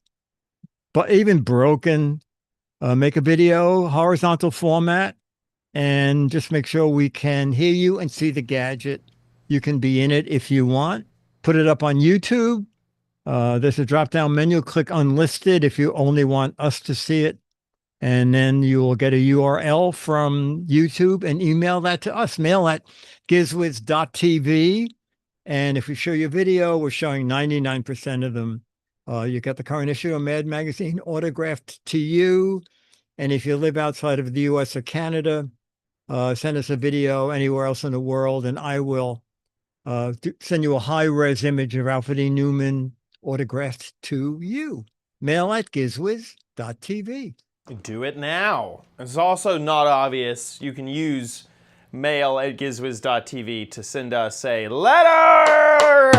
but even broken. make a video, horizontal format, and just make sure we can hear you and see the gadget. You can be in it if you want. Put it up on YouTube. There's a drop-down menu. Click unlisted if you only want us to see it. And then you will get a URL from YouTube and email that to us. Mail at gizwiz.tv. And if we show you a video, we're showing 99% of them. You get the current issue of Mad Magazine autographed to you. And if you live outside of the US or Canada, send us a video anywhere else in the world, and I will send you a high-res image of Alfred E. Newman autographed to you. Mail at gizwiz.tv. Do it now. It's also not obvious. You can use mail at gizwiz.tv to send us a letter.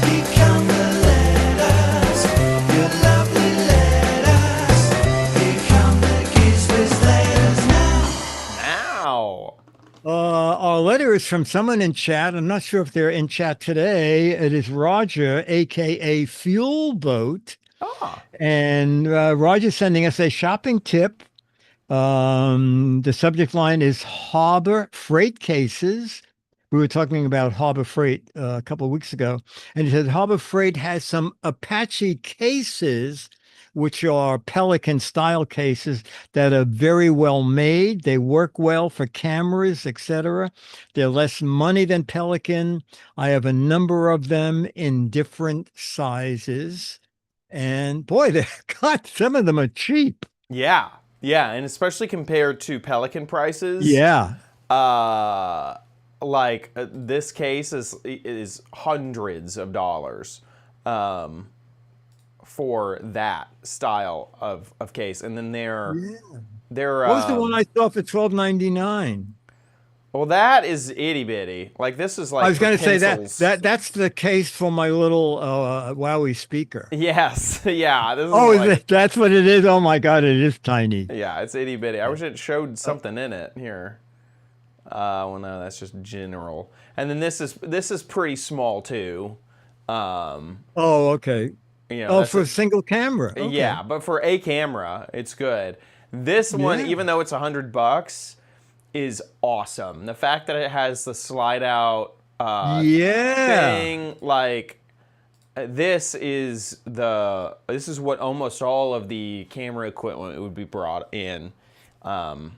Become the letters, your lovely letters. Become the Giz Wiz letters now. Our letter is from someone in chat. I'm not sure if they're in chat today. It is Roger, aka Fuel Boat. And Roger's sending us a shopping tip. The subject line is Harbor Freight Cases. We were talking about Harbor Freight a couple of weeks ago. And he said Harbor Freight has some Apache cases, which are Pelican style cases that are very well made. They work well for cameras, etc. They're less money than Pelican. I have a number of them in different sizes. And boy, God, some of them are cheap. Yeah, and especially compared to Pelican prices. Yeah. This case is hundreds of dollars for that style of case, and then they're what was the one I saw for $12.99? Well, that is itty bitty. Like this is like I was going to say pencils. that's the case for my little Wowie speaker. Yes, yeah. This is that's what it is. Oh my God, it is tiny. Yeah, it's itty bitty. I wish it showed something in it here. Well, no, that's just general. And then this is pretty small too. Okay. You know, for a single camera. Okay. Yeah, but for a camera, it's good. This one, even though it's $100, is awesome. The fact that it has the slide out thing, like this is what almost all of the camera equipment would be brought in. Gosh,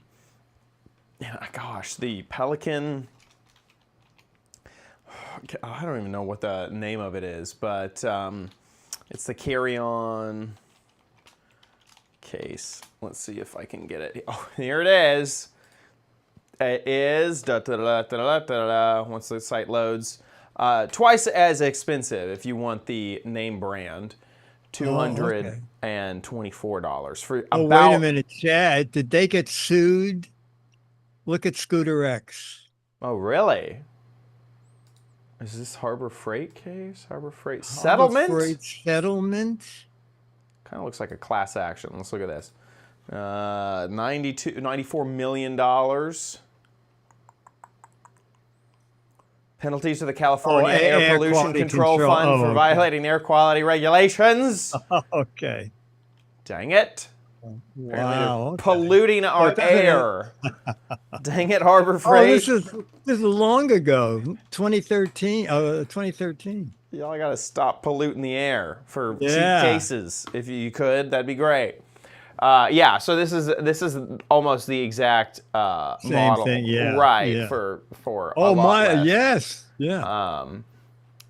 the Pelican, I don't even know what the name of it is, but it's the carry-on case. Let's see if I can get it. Oh, here it is. It is, once the site loads, twice as expensive if you want the name brand, $224 for about... wait a minute, Chad. Did they get sued? Look at Scooter X. Oh, really? Is this Harbor Freight case? Harbor Freight Settlement? Harbor Freight Settlement? Kind of looks like a class action. Let's look at this. $94 million. Penalties to the California Air Pollution Control Fund for violating air quality regulations. Okay. Dang it. Wow. Polluting our air. Dang it, Harbor Freight. This is long ago, 2013. Y'all gotta stop polluting the air for cheap cases. If you could, that'd be great. So this is almost the exact same model, thing, right? For a lot less. Yes, yeah.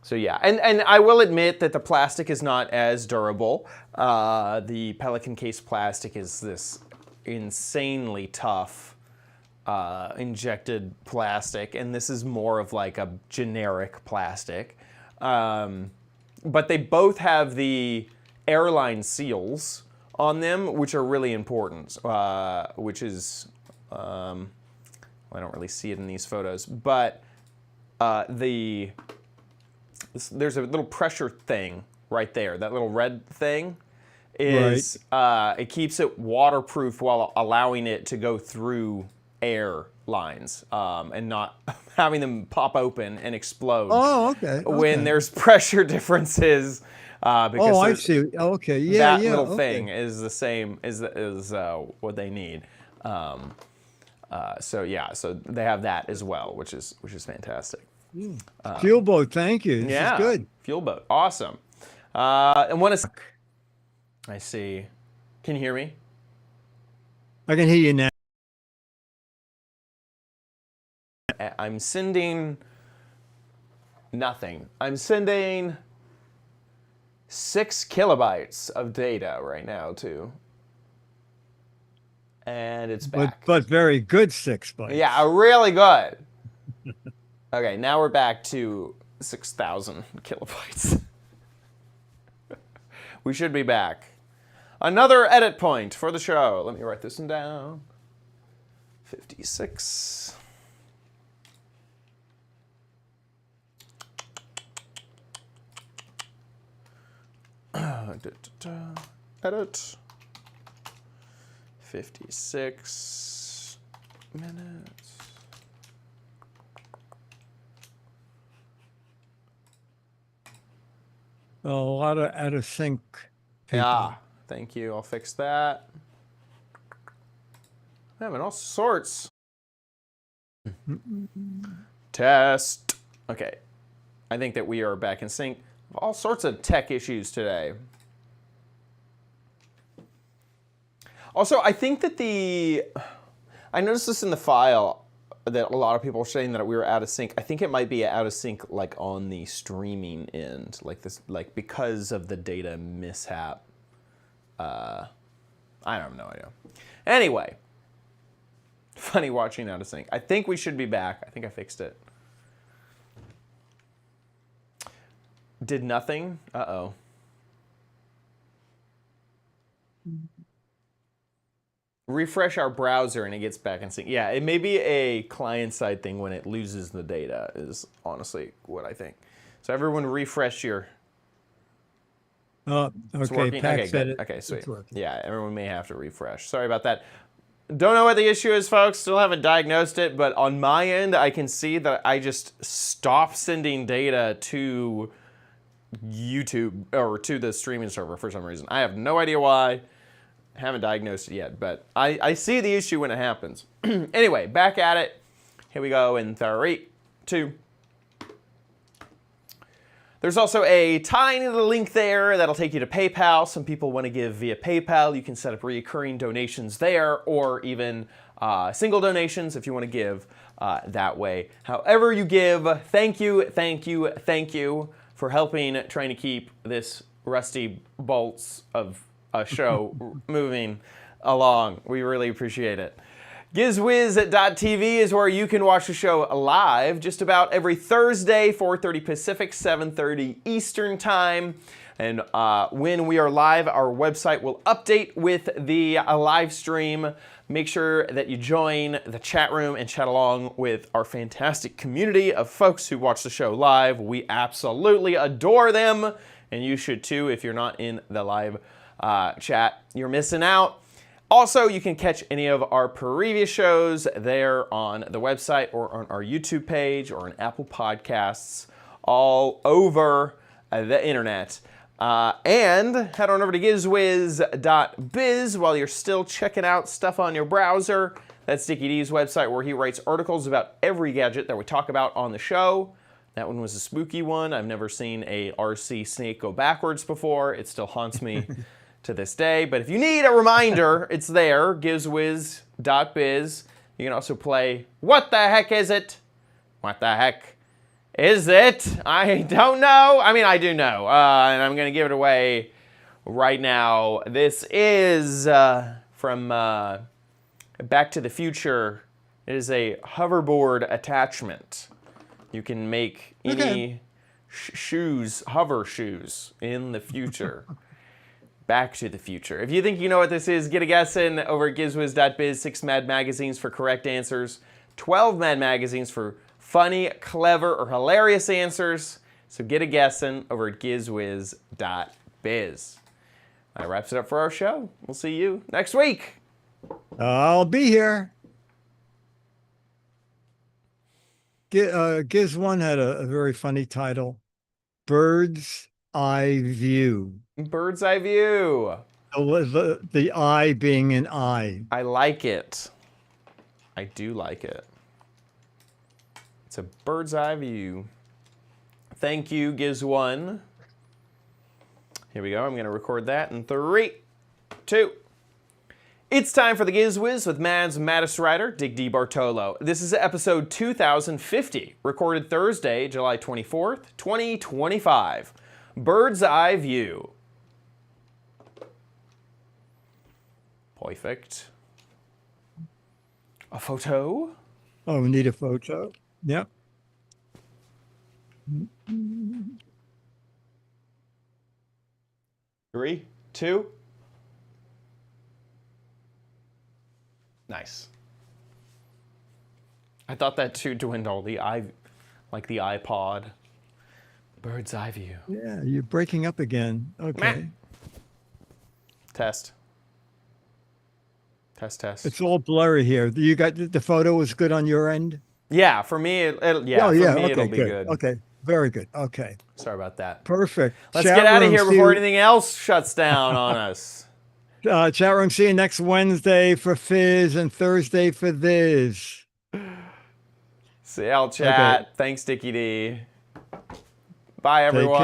So yeah, and I will admit that the plastic is not as durable. The Pelican case plastic is this insanely tough injected plastic, and this is more of like a generic plastic. But they both have the airline seals on them, which are really important, which is, I don't really see it in these photos, but there's a little pressure thing right there. That little red thing is, it keeps it waterproof while allowing it to go through air lines and not having them pop open and explode. Oh, okay. When there's pressure differences Because I there's- see. Oh, okay. Yeah, that yeah. little okay. thing is the same is what they need. So yeah, so they have that as well, which is fantastic. Fuel boat. Thank you. This Yeah, is good. fuel boat, awesome. And what is? I see. Can you hear me? I can hear you now. I'm sending nothing. I'm sending 6 kilobytes of data right now too. And it's back. But very good 6 bytes. Yeah, really good. Okay, now we're back to 6,000 kilobytes. We should be back. Another edit point for the show. Let me write this one down. 56. Edit. 56 minutes. A lot of out of sync. Yeah, thank you. I'll fix that. I'm having all sorts. Test. Okay. I think that we are back in sync. All sorts of tech issues today. Also, I think that I noticed this in the file that a lot of people are saying that we were out of sync. I think it might be out of sync like on the streaming end, like this, like because of the data mishap. I have no idea. Anyway, funny watching out of sync. I think we should be back. I think I fixed it. Did nothing? Uh-oh. Refresh our browser and it gets back in sync. Yeah, it may be a client-side thing when it loses the data is honestly what I think. So everyone refresh your... Oh, It's okay. working? Pat Okay, said good. it. Okay, sweet. It's working. Yeah, everyone may have to refresh. Sorry about that. Don't know what the issue is, folks. Still haven't diagnosed it, but on my end, I can see that I just stopped sending data to YouTube or to the streaming server for some reason. I have no idea why. Haven't diagnosed it yet, but I see the issue when it happens. Anyway, back at it. Here we go in 3, 2. There's also a tiny little link there that'll take you to PayPal. Some people want to give via PayPal. You can set up recurring donations there, or even single donations if you want to give that way. However you give, thank you, thank you, thank you for helping trying to keep this rusty bolts of a show moving along. We really appreciate it. GizWiz.tv is where you can watch the show live just about every Thursday, 4:30 Pacific, 7:30 Eastern Time. And when we are live, our website will update with the live stream. Make sure that you join the chat room and chat along with our fantastic community of folks who watch the show live. We absolutely adore them, and you should too if you're not in the live chat. You're missing out. Also, you can catch any of our previous shows there on the website or on our YouTube page or on Apple Podcasts all over the internet. And head on over to gizwiz.biz while you're still checking out stuff on your browser. That's Dickie D's website where he writes articles about every gadget that we talk about on the show. That one was a spooky one. I've never seen a RC snake go backwards before. It still haunts me to this day. But if you need a reminder, it's there, gizwiz.biz. You can also play What the Heck Is It? What the heck is it? I don't know. I mean, I do know. And I'm going to give it away right now. This is from Back to the Future. It is a hoverboard attachment. You can make any shoes, hover shoes in the future. Back to the Future. If you think you know what this is, get a guess in over at gizwiz.biz. 6 Mad Magazines for correct answers. 12 Mad Magazines for funny, clever, or hilarious answers. So get a guess in over at gizwiz.biz. That wraps it up for our show. We'll see you next week. I'll be here. Giz One had a very funny title. Birds eye view. Bird's eye view. The eye being an eye. I like it. I do like it. It's a bird's eye view. Thank you, Giz1. Here we go. I'm going to record that in 3, 2. It's time for the Giz Wiz with Mads Mattisrider, Dig D. Bartolo. This is episode 2050, recorded Thursday, July 24th, 2025. Bird's eye view. Perfect. A photo? Oh, we need a photo. Yep. 3, 2. Nice. I thought that too dwindled. The eye, like the iPod. Bird's eye view. Yeah, you're breaking up again. Okay. Test. Test, test. It's all blurry here. You got the photo was good on your end? Yeah, for me, it'll Okay, it'll be good. Okay, very good. Okay. Sorry about that. Perfect. Let's Chat get out of room, here before anything else shuts down on us. Chat room, see you next Wednesday for Fizz and Thursday for this. See y'all, chat. Okay. Thanks, Dickie D. Bye, everyone.